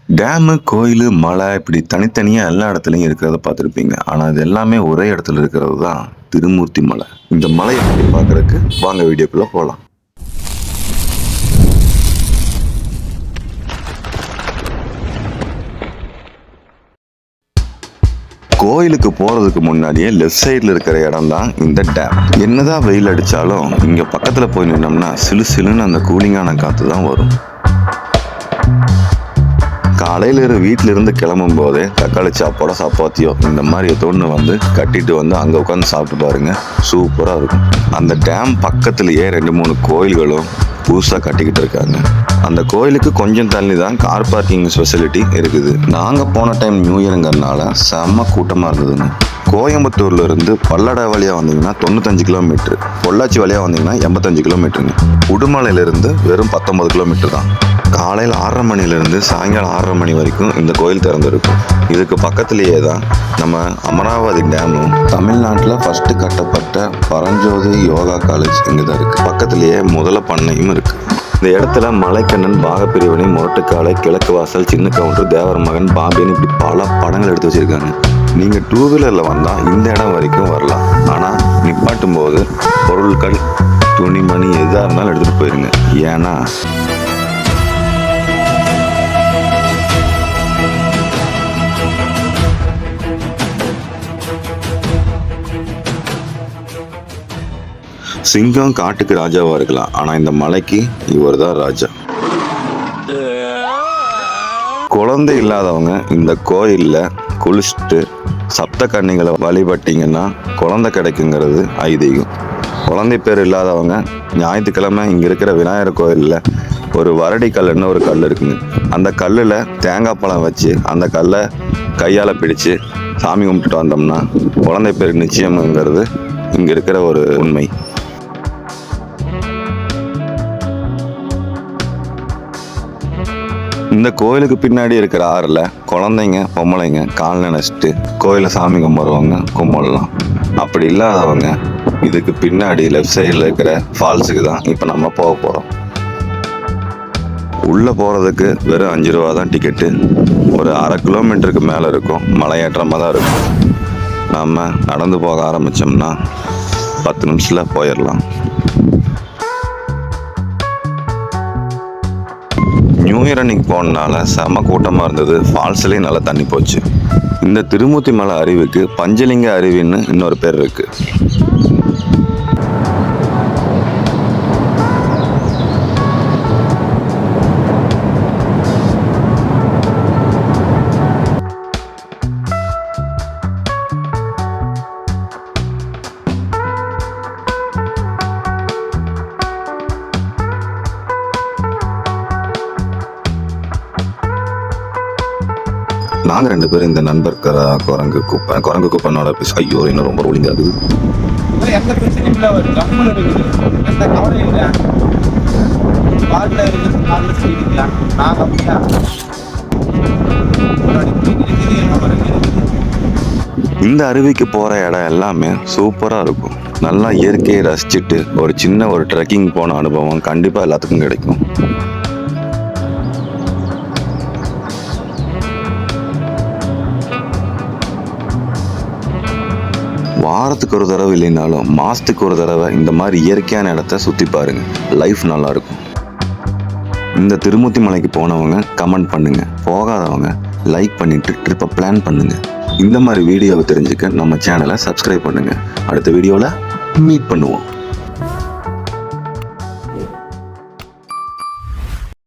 Dam, கோயில், மலை இப்படி தனித்தனியாக எல்லா இடத்துலையும் இருக்கிறத பார்த்துருப்பீங்க. ஆனால் இது எல்லாமே ஒரே இடத்துல இருக்கிறது தான் திருமூர்த்தி மலை. இந்த மலையை பற்றி பார்க்குறதுக்கு வாங்க வீடியோக்குள்ளே போகலாம். கோயிலுக்கு போகிறதுக்கு முன்னாடியே லெஃப்ட் சைடில் இருக்கிற இடம் தான் இந்த டேம். என்னதான் வெயில் அடித்தாலும் இங்கே பக்கத்தில் போய் நின்னோம்னா சிலு சிலுன்னு அந்த கூலிங்கான காற்று தான் வரும். காலையில் வீட்டிலிருந்து கிளம்பும் போதே தக்காளி சாப்பாடோ சப்பாத்தியோ இந்த மாதிரி ஏதோன்னு வந்து கட்டிட்டு வந்து அங்கே உட்காந்து சாப்பிட்டு பாருங்க, சூப்பராக இருக்கும். அந்த டேம் பக்கத்துலேயே 2-3 கோயில்களும் புதுசாக கட்டிக்கிட்டு இருக்காங்க. அந்த கோயிலுக்கு கொஞ்சம் தள்ளி தான் கார் பார்க்கிங் ஃபெசிலிட்டி இருக்குது. நாங்கள் போன டைம் நியூ இயருங்கிறதுனால செம்ம கூட்டமாக இருந்ததுங்க. கோயம்புத்தூர்ல இருந்து பல்லடா வழியாக வந்தீங்கன்னா 95 கிலோமீட்டர், பொள்ளாச்சி வழியாக வந்தீங்கன்னா 85 கிலோமீட்டருங்க. உடுமலையிலிருந்து வெறும் 19 கிலோமீட்டர் தான். காலையில் 6:30 மணிலேருந்து சாயங்காலம் 6:30 மணி வரைக்கும் இந்த கோயில் திறந்துருக்கும். இதுக்கு பக்கத்துலேயே தான் நம்ம அமராவதி டேமும், தமிழ்நாட்டில் ஃபஸ்ட்டு கட்டப்பட்ட பரஞ்சோதி யோகா காலேஜ் இங்கே தான் இருக்குது. பக்கத்துலேயே முதல பண்ணையும் இருக்குது. இந்த இடத்துல மலைக்கண்ணன், பாகப்பிரிவினை, முரட்டுக்காலை, கிழக்கு வாசல், சின்ன கவுண்டர், தேவர் மகன், பாம்பின்னு இப்படி பல படங்கள் எடுத்து வச்சுருக்காங்க. நீங்கள் 2 வீலரில் வந்தால் இந்த இடம் வரைக்கும் வரலாம். ஆனால் நிப்பாட்டும் போது பொருட்கள், துணிமணி எதாக இருந்தாலும் எடுத்துகிட்டு போயிருங்க. ஏன்னா சிங்கம் காட்டுக்கு ராஜாவாக இருக்கலாம், ஆனால் இந்த மலைக்கு இவர் தான் ராஜா. குழந்தை இல்லாதவங்க இந்த கோயிலில் குளிச்சுட்டு சப்த கன்னிகளை வழிபட்டிங்கன்னா குழந்தை கிடைக்குங்கிறது ஐதீகம். குழந்தை பேர் இல்லாதவங்க ஞாயிற்றுக்கிழமை இங்கே இருக்கிற விநாயகர் கோயிலில் ஒரு வரடி கல்லுன்னு ஒரு கல் இருக்குங்க. அந்த கல்லில் தேங்காய் பழம் வச்சு அந்த கல்லை கையால் பிடிச்சு சாமி கும்பிட்டுட்டு வந்தோம்னா குழந்தை பேர் நிச்சயம்ங்கிறது இங்கே இருக்கிற ஒரு உண்மை. இந்த கோயிலுக்கு பின்னாடி இருக்கிற ஆறில் குழந்தைங்க, பொம்பளைங்க கால் நினைச்சிட்டு கோயிலை சாமி கும்பிடுறவங்க கும்பிடலாம். அப்படி இல்லாதவங்க இதுக்கு பின்னாடி லெஃப்ட் சைடில் இருக்கிற ஃபால்ஸுக்கு தான் இப்போ நம்ம போக போகிறோம். உள்ளே போகிறதுக்கு வெறும் 5 ரூபா தான் டிக்கெட்டு. ஒரு 1/2 கிலோமீட்டருக்கு மேலே இருக்கும். மலையேற்றமாக தான் இருக்கும். நம்ம நடந்து போக ஆரம்பித்தோம்னா 10 நிமிஷத்தில் போயிடலாம். நியூ இயர் அன்னைக்கு போனதுனால செம கூட்டமாக இருந்தது. ஃபால்ஸ்லேயும் நல்லா தண்ணி போச்சு. இந்த திருமூர்த்தி மலை அருவிக்கு பஞ்சலிங்க அருவின்னு இன்னொரு பேர் இருக்குது. நாங்கள் 2 பேரும் இந்த நண்பர் குரங்கு குப்பனோட பேச ஐயோ இன்னும் ரொம்ப ரோலிங் ஆகுது. இந்த அருவிக்கு போகிற இடம் எல்லாமே சூப்பராக இருக்கும். நல்லா இயற்கையை ரசிச்சுட்டு ஒரு சின்ன ட்ரெக்கிங் போன அனுபவம் கண்டிப்பாக எல்லாத்துக்கும் கிடைக்கும். வாரத்துக்கு ஒரு தடவை இல்லைனாலும் மாதத்துக்கு ஒரு தடவை இந்த மாதிரி இயற்கையான இடத்த சுற்றி பாருங்கள், லைஃப் நல்லாயிருக்கும். இந்த திருமூர்த்தி மலைக்கு போனவங்க கமெண்ட் பண்ணுங்கள், போகாதவங்க லைக் பண்ணிவிட்டு ட்ரிப்பை பிளான் பண்ணுங்கள். இந்த மாதிரி வீடியோவை தெரிஞ்சுக்க நம்ம சேனலை சப்ஸ்கிரைப் பண்ணுங்கள். அடுத்த வீடியோவில் மீட் பண்ணுவோம்.